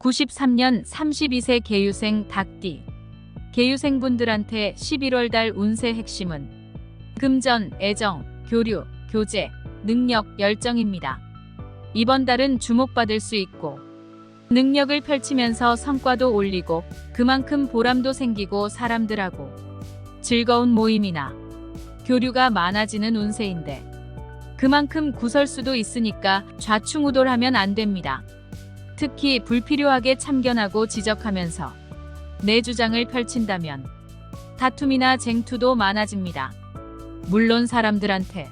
93년 32세 개유생 닭띠. 개유생분들한테 11월 달 운세 핵심은 금전, 애정, 교류, 교제, 능력, 열정입니다. 이번 달은 주목받을 수 있고 능력을 펼치면서 성과도 올리고 그만큼 보람도 생기고 사람들하고 즐거운 모임이나 교류가 많아지는 운세인데 그만큼 구설수도 있으니까 좌충우돌하면 안 됩니다. 특히 불필요하게 참견하고 지적하면서 내 주장을 펼친다면 다툼이나 쟁투도 많아집니다. 물론 사람들한테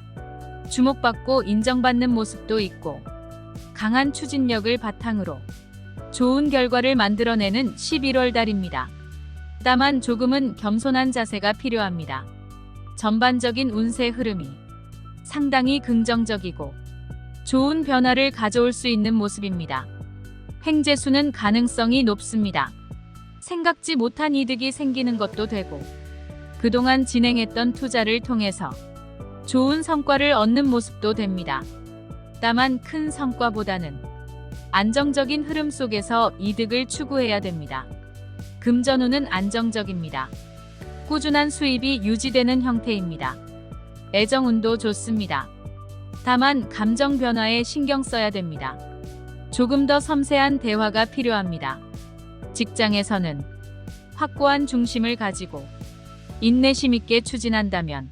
주목받고 인정받는 모습도 있고 강한 추진력을 바탕으로 좋은 결과를 만들어내는 11월 달입니다. 다만 조금은 겸손한 자세가 필요합니다. 전반적인 운세 흐름이 상당히 긍정적이고 좋은 변화를 가져올 수 있는 모습입니다. 횡재수는 가능성이 높습니다. 생각지 못한 이득이 생기는 것도 되고 그동안 진행했던 투자를 통해서 좋은 성과를 얻는 모습도 됩니다. 다만 큰 성과보다는 안정적인 흐름 속에서 이득을 추구해야 됩니다. 금전운은 안정적입니다. 꾸준한 수입이 유지되는 형태입니다. 애정운도 좋습니다. 다만 감정 변화에 신경 써야 됩니다. 조금 더 섬세한 대화가 필요합니다. 직장에서는 확고한 중심을 가지고 인내심 있게 추진한다면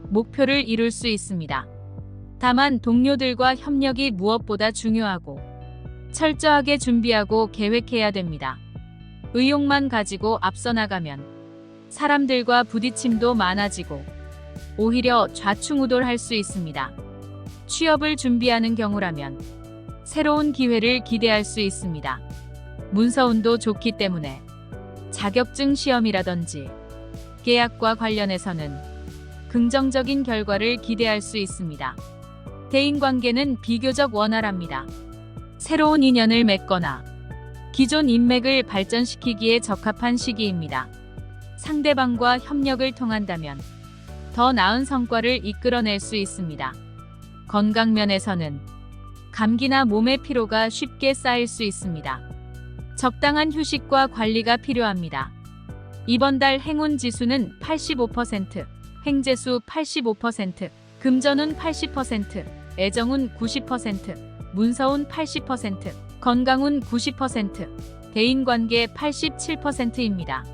목표를 이룰 수 있습니다. 다만 동료들과 협력이 무엇보다 중요하고 철저하게 준비하고 계획해야 됩니다. 의욕만 가지고 앞서 나가면 사람들과 부딪힘도 많아지고 오히려 좌충우돌할 수 있습니다. 취업을 준비하는 경우라면 새로운 기회를 기대할 수 있습니다. 문서운도 좋기 때문에 자격증 시험이라든지 계약과 관련해서는 긍정적인 결과를 기대할 수 있습니다. 대인관계는 비교적 원활합니다. 새로운 인연을 맺거나 기존 인맥을 발전시키기에 적합한 시기입니다. 상대방과 협력을 통한다면 더 나은 성과를 이끌어낼 수 있습니다. 건강면에서는 감기나 몸의 피로가 쉽게 쌓일 수 있습니다. 적당한 휴식과 관리가 필요합니다. 이번 달 행운 지수는 85%, 횡재수 85%, 금전운 80%, 애정운 90%, 문서운 80%, 건강운 90%, 대인관계 87%입니다.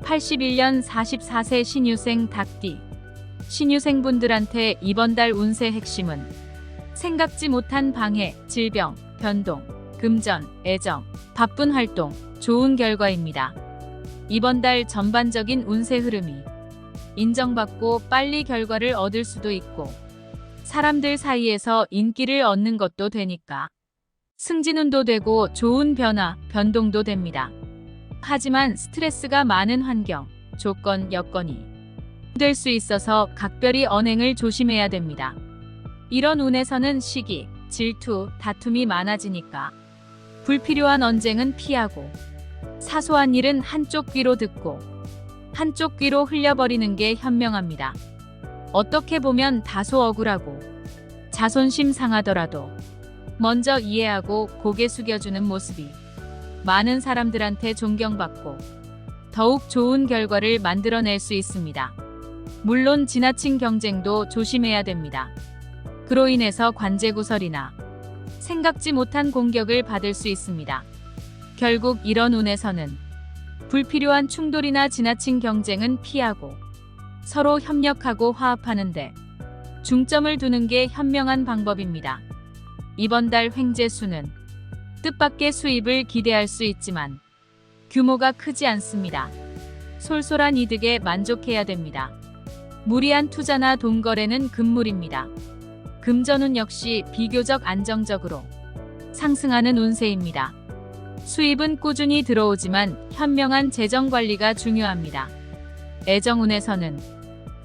81년 44세 신유생 닭띠. 신유생분들한테 이번 달 운세 핵심은 생각지 못한 방해, 질병, 변동, 금전, 애정, 바쁜 활동, 좋은 결과입니다. 이번 달 전반적인 운세 흐름이 인정받고 빨리 결과를 얻을 수도 있고 사람들 사이에서 인기를 얻는 것도 되니까 승진운도 되고 좋은 변화, 변동도 됩니다. 하지만 스트레스가 많은 환경, 조건, 여건이 될 수 있어서 각별히 언행을 조심해야 됩니다. 이런 운에서는 시기, 질투, 다툼이 많아지니까 불필요한 언쟁은 피하고 사소한 일은 한쪽 귀로 듣고 한쪽 귀로 흘려버리는 게 현명합니다. 어떻게 보면 다소 억울하고 자존심 상하더라도 먼저 이해하고 고개 숙여주는 모습이 많은 사람들한테 존경받고 더욱 좋은 결과를 만들어낼 수 있습니다. 물론 지나친 경쟁도 조심해야 됩니다. 그로 인해서 관제구설이나 생각지 못한 공격을 받을 수 있습니다. 결국 이런 운에서는 불필요한 충돌이나 지나친 경쟁은 피하고 서로 협력하고 화합하는데 중점을 두는 게 현명한 방법입니다. 이번 달 횡재수는 뜻밖의 수입을 기대할 수 있지만 규모가 크지 않습니다. 솔솔한 이득에 만족해야 됩니다. 무리한 투자나 돈 거래는 금물입니다. 금전운 역시 비교적 안정적으로 상승하는 운세입니다. 수입은 꾸준히 들어오지만 현명한 재정 관리가 중요합니다. 애정운에서는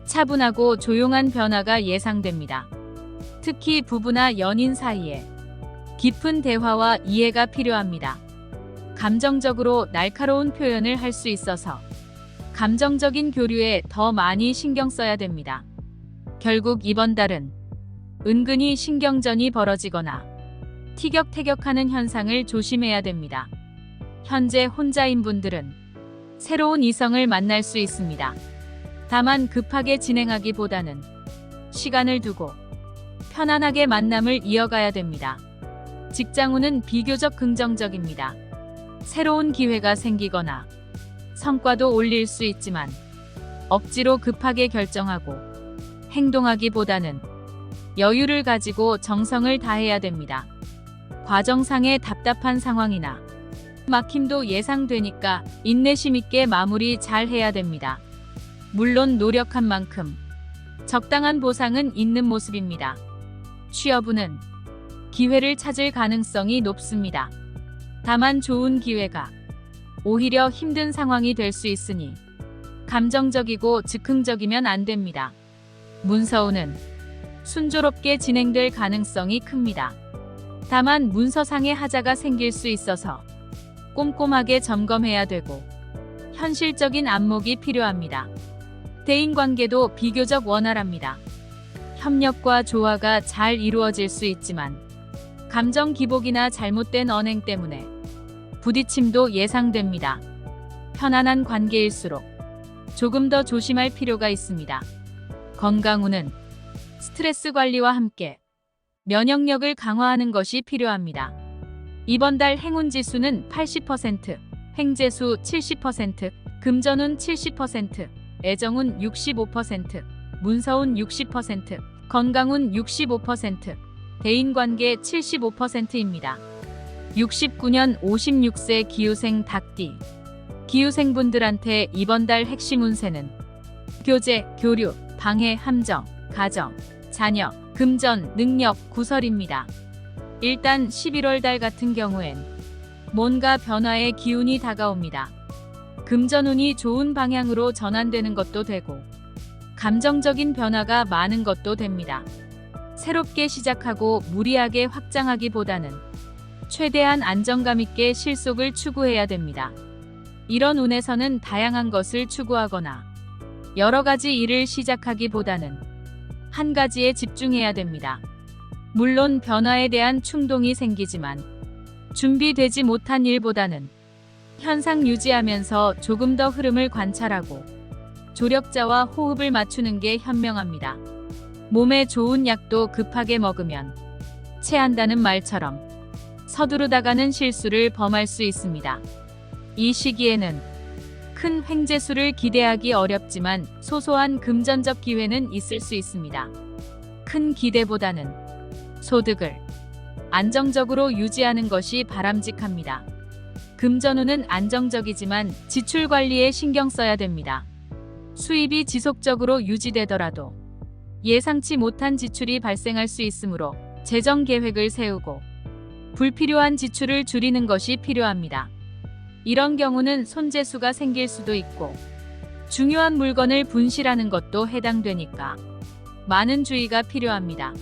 차분하고 조용한 변화가 예상됩니다. 특히 부부나 연인 사이에 깊은 대화와 이해가 필요합니다. 감정적으로 날카로운 표현을 할 수 있어서 감정적인 교류에 더 많이 신경 써야 됩니다. 결국 이번 달은 은근히 신경전이 벌어지거나 티격태격하는 현상을 조심해야 됩니다. 현재 혼자인 분들은 새로운 이성을 만날 수 있습니다. 다만 급하게 진행하기보다는 시간을 두고 편안하게 만남을 이어가야 됩니다. 직장운은 비교적 긍정적입니다. 새로운 기회가 생기거나 성과도 올릴 수 있지만 억지로 급하게 결정하고 행동하기보다는 여유를 가지고 정성을 다해야 됩니다. 과정상의 답답한 상황이나 막힘도 예상되니까 인내심 있게 마무리 잘 해야 됩니다. 물론 노력한 만큼 적당한 보상은 있는 모습입니다. 취업운은 기회를 찾을 가능성이 높습니다. 다만 좋은 기회가 오히려 힘든 상황이 될 수 있으니 감정적이고 즉흥적이면 안 됩니다. 문서운은 순조롭게 진행될 가능성이 큽니다. 다만 문서상의 하자가 생길 수 있어서 꼼꼼하게 점검해야 되고 현실적인 안목이 필요합니다. 대인관계도 비교적 원활합니다. 협력과 조화가 잘 이루어질 수 있지만 감정 기복이나 잘못된 언행 때문에 부딪힘도 예상됩니다. 편안한 관계일수록 조금 더 조심할 필요가 있습니다. 건강운은 스트레스 관리와 함께 면역력을 강화하는 것이 필요합니다. 이번 달 행운지수는 80%, 횡재수 70%, 금전운 70%, 애정운 65%, 문서운 60%, 건강운 65%, 대인관계 75%입니다. 69년 56세 기후생 닭띠. 기후생분들한테 이번 달 핵심 운세는 교제, 교류, 방해, 함정, 가정, 자녀, 금전, 능력, 구설입니다. 일단 11월 달 같은 경우엔 뭔가 변화의 기운이 다가옵니다. 금전운이 좋은 방향으로 전환되는 것도 되고 감정적인 변화가 많은 것도 됩니다. 새롭게 시작하고 무리하게 확장하기보다는 최대한 안정감 있게 실속을 추구해야 됩니다. 이런 운에서는 다양한 것을 추구하거나 여러 가지 일을 시작하기보다는 한 가지에 집중해야 됩니다. 물론 변화에 대한 충동이 생기지만 준비되지 못한 일보다는 현상 유지하면서 조금 더 흐름을 관찰하고 조력자와 호흡을 맞추는 게 현명합니다. 몸에 좋은 약도 급하게 먹으면 체한다는 말처럼 서두르다가는 실수를 범할 수 있습니다. 이 시기에는 큰 횡재수를 기대하기 어렵지만 소소한 금전적 기회는 있을 수 있습니다. 큰 기대보다는 소득을 안정적으로 유지하는 것이 바람직합니다. 금전운은 안정적이지만 지출 관리에 신경 써야 됩니다. 수입이 지속적으로 유지되더라도 예상치 못한 지출이 발생할 수 있으므로 재정 계획을 세우고 불필요한 지출을 줄이는 것이 필요합니다. 이런 경우는 손재수가 생길 수도 있고 중요한 물건을 분실하는 것도 해당되니까 많은 주의가 필요합니다.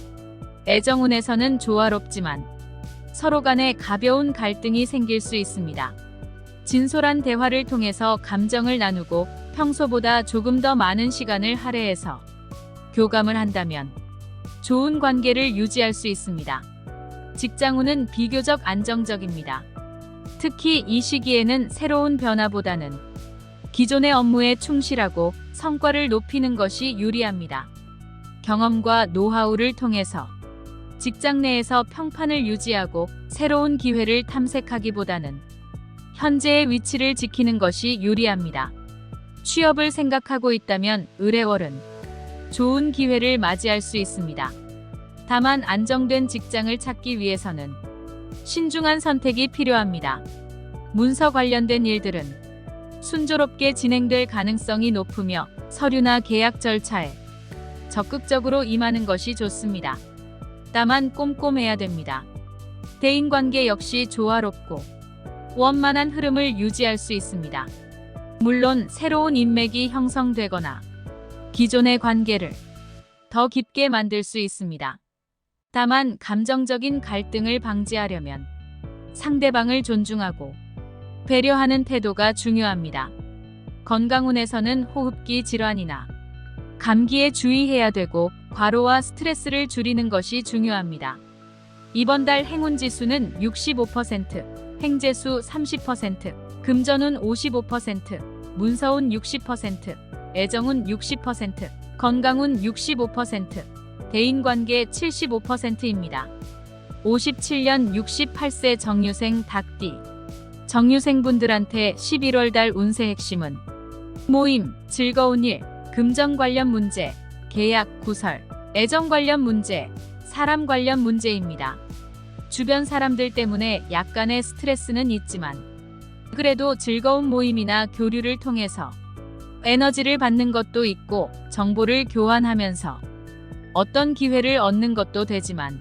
애정운에서는 조화롭지만 서로 간에 가벼운 갈등이 생길 수 있습니다. 진솔한 대화를 통해서 감정을 나누고 평소보다 조금 더 많은 시간을 할애해서 교감을 한다면 좋은 관계를 유지할 수 있습니다. 직장운은 비교적 안정적입니다. 특히 이 시기에는 새로운 변화보다는 기존의 업무에 충실하고 성과를 높이는 것이 유리합니다. 경험과 노하우를 통해서 직장 내에서 평판을 유지하고 새로운 기회를 탐색하기보다는 현재의 위치를 지키는 것이 유리합니다. 취업을 생각하고 있다면 을해월은 좋은 기회를 맞이할 수 있습니다. 다만 안정된 직장을 찾기 위해서는 신중한 선택이 필요합니다. 문서 관련된 일들은 순조롭게 진행될 가능성이 높으며 서류나 계약 절차에 적극적으로 임하는 것이 좋습니다. 다만 꼼꼼해야 됩니다. 대인관계 역시 조화롭고 원만한 흐름을 유지할 수 있습니다. 물론 새로운 인맥이 형성되거나 기존의 관계를 더 깊게 만들 수 있습니다. 다만 감정적인 갈등을 방지하려면 상대방을 존중하고 배려하는 태도가 중요합니다. 건강운에서는 호흡기 질환이나 감기에 주의해야 되고 과로와 스트레스를 줄이는 것이 중요합니다. 이번 달 행운지수는 65%, 횡재수 30%, 금전운 55%, 문서운 60%, 애정운 60%, 건강운 65%, 대인관계 75%입니다. 57년 68세 정유생 닭띠. 정유생분들한테 11월 달 운세 핵심은 모임, 즐거운 일, 금전 관련 문제, 계약, 구설, 애정 관련 문제, 사람 관련 문제입니다. 주변 사람들 때문에 약간의 스트레스는 있지만 그래도 즐거운 모임이나 교류를 통해서 에너지를 받는 것도 있고 정보를 교환하면서 어떤 기회를 얻는 것도 되지만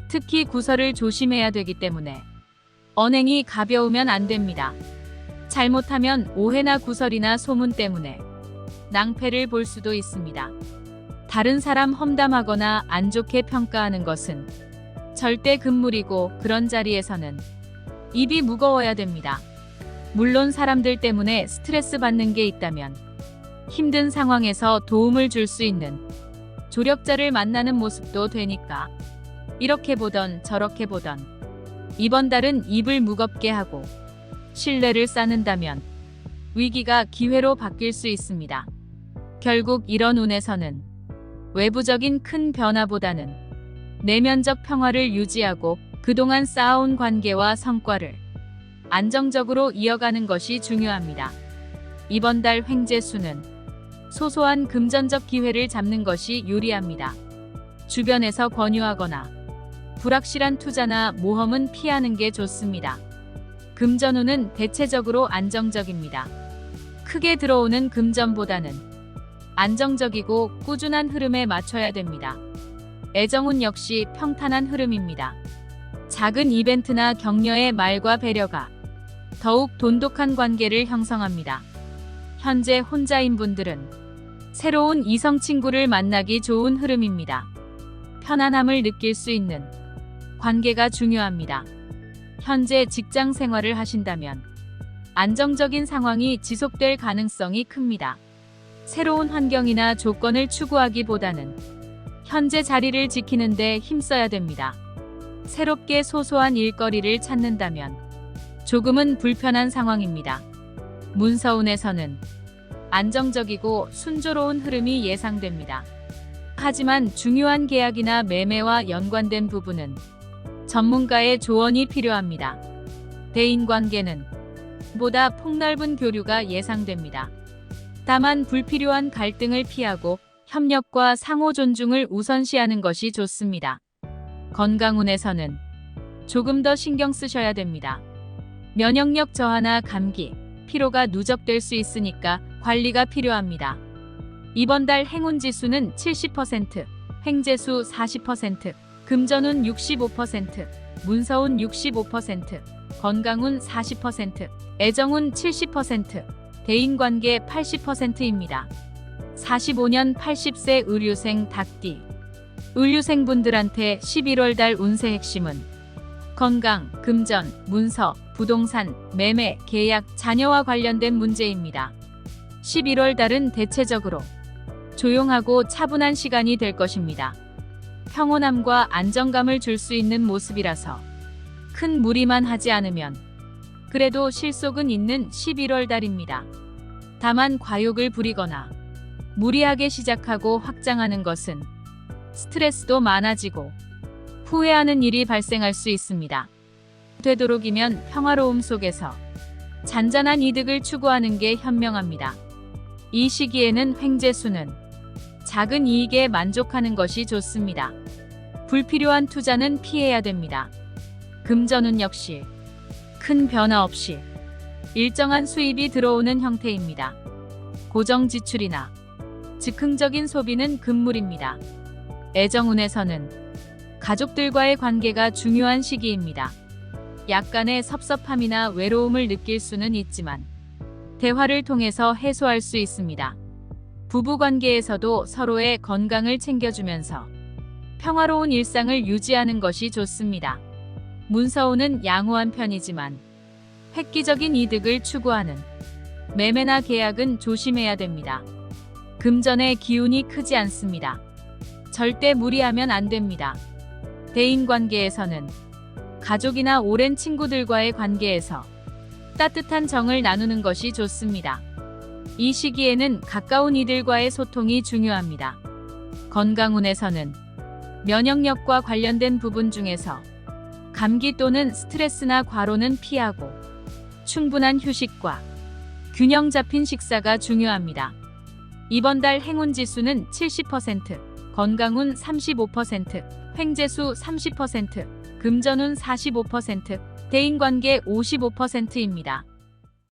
특히 구설을 조심해야 되기 때문에 언행이 가벼우면 안 됩니다. 잘못하면 오해나 구설이나 소문 때문에 낭패를 볼 수도 있습니다. 다른 사람 험담하거나 안 좋게 평가하는 것은 절대 금물이고 그런 자리에서는 입이 무거워야 됩니다. 물론 사람들 때문에 스트레스 받는 게 있다면 힘든 상황에서 도움을 줄 수 있는 조력자를 만나는 모습도 되니까 이렇게 보던 저렇게 보던 이번 달은 입을 무겁게 하고 신뢰를 쌓는다면 위기가 기회로 바뀔 수 있습니다. 결국 이런 운에서는 외부적인 큰 변화보다는 내면적 평화를 유지하고 그동안 쌓아온 관계와 성과를 안정적으로 이어가는 것이 중요합니다. 이번 달 횡재수는 소소한 금전적 기회를 잡는 것이 유리합니다. 주변에서 권유하거나 불확실한 투자나 모험은 피하는 게 좋습니다. 금전운은 대체적으로 안정적입니다. 크게 들어오는 금전보다는 안정적이고 꾸준한 흐름에 맞춰야 됩니다. 애정운 역시 평탄한 흐름입니다. 작은 이벤트나 격려의 말과 배려가 더욱 돈독한 관계를 형성합니다. 현재 혼자인 분들은 새로운 이성 친구를 만나기 좋은 흐름입니다. 편안함을 느낄 수 있는 관계가 중요합니다. 현재 직장 생활을 하신다면 안정적인 상황이 지속될 가능성이 큽니다. 새로운 환경이나 조건을 추구하기보다는 현재 자리를 지키는 데 힘써야 됩니다. 새롭게 소소한 일거리를 찾는다면 조금은 불편한 상황입니다. 문서운에서는 안정적이고 순조로운 흐름이 예상됩니다. 하지만 중요한 계약이나 매매와 연관된 부분은 전문가의 조언이 필요합니다. 대인관계는 보다 폭넓은 교류가 예상됩니다. 다만 불필요한 갈등을 피하고 협력과 상호 존중을 우선시하는 것이 좋습니다. 건강운에서는 조금 더 신경 쓰셔야 됩니다. 면역력 저하나 감기, 피로가 누적될 수 있으니까 관리가 필요합니다. 이번 달 행운 지수는 70%, 횡재수 40%, 금전운 65%, 문서운 65%, 건강운 40%, 애정운 70%, 대인관계 80%입니다. 45년 80세 의류생 닭띠. 의류생분들한테 11월 달 운세 핵심은 건강, 금전, 문서, 부동산, 매매, 계약, 자녀와 관련된 문제입니다. 11월 달은 대체적으로 조용하고 차분한 시간이 될 것입니다. 평온함과 안정감을 줄 수 있는 모습이라서 큰 무리만 하지 않으면 그래도 실속은 있는 11월 달입니다. 다만 과욕을 부리거나 무리하게 시작하고 확장하는 것은 스트레스도 많아지고 후회하는 일이 발생할 수 있습니다. 되도록이면 평화로움 속에서 잔잔한 이득을 추구하는 게 현명합니다. 이 시기에는 횡재수는 작은 이익에 만족하는 것이 좋습니다. 불필요한 투자는 피해야 됩니다. 금전운 역시 큰 변화 없이 일정한 수입이 들어오는 형태입니다. 고정 지출이나 즉흥적인 소비는 금물입니다. 애정운에서는 가족들과의 관계가 중요한 시기입니다. 약간의 섭섭함이나 외로움을 느낄 수는 있지만 대화를 통해서 해소할 수 있습니다. 부부관계에서도 서로의 건강을 챙겨주면서 평화로운 일상을 유지하는 것이 좋습니다. 문서운은 양호한 편이지만 획기적인 이득을 추구하는 매매나 계약은 조심해야 됩니다. 금전의 기운이 크지 않습니다. 절대 무리하면 안 됩니다. 대인관계에서는 가족이나 오랜 친구들과의 관계에서 따뜻한 정을 나누는 것이 좋습니다. 이 시기에는 가까운 이들과의 소통이 중요합니다. 건강운에서는 면역력과 관련된 부분 중에서 감기 또는 스트레스나 과로는 피하고 충분한 휴식과 균형 잡힌 식사가 중요합니다. 이번 달 행운 지수는 70%, 건강운 35%, 횡재수 30%, 금전운 45%, 대인관계 55%입니다.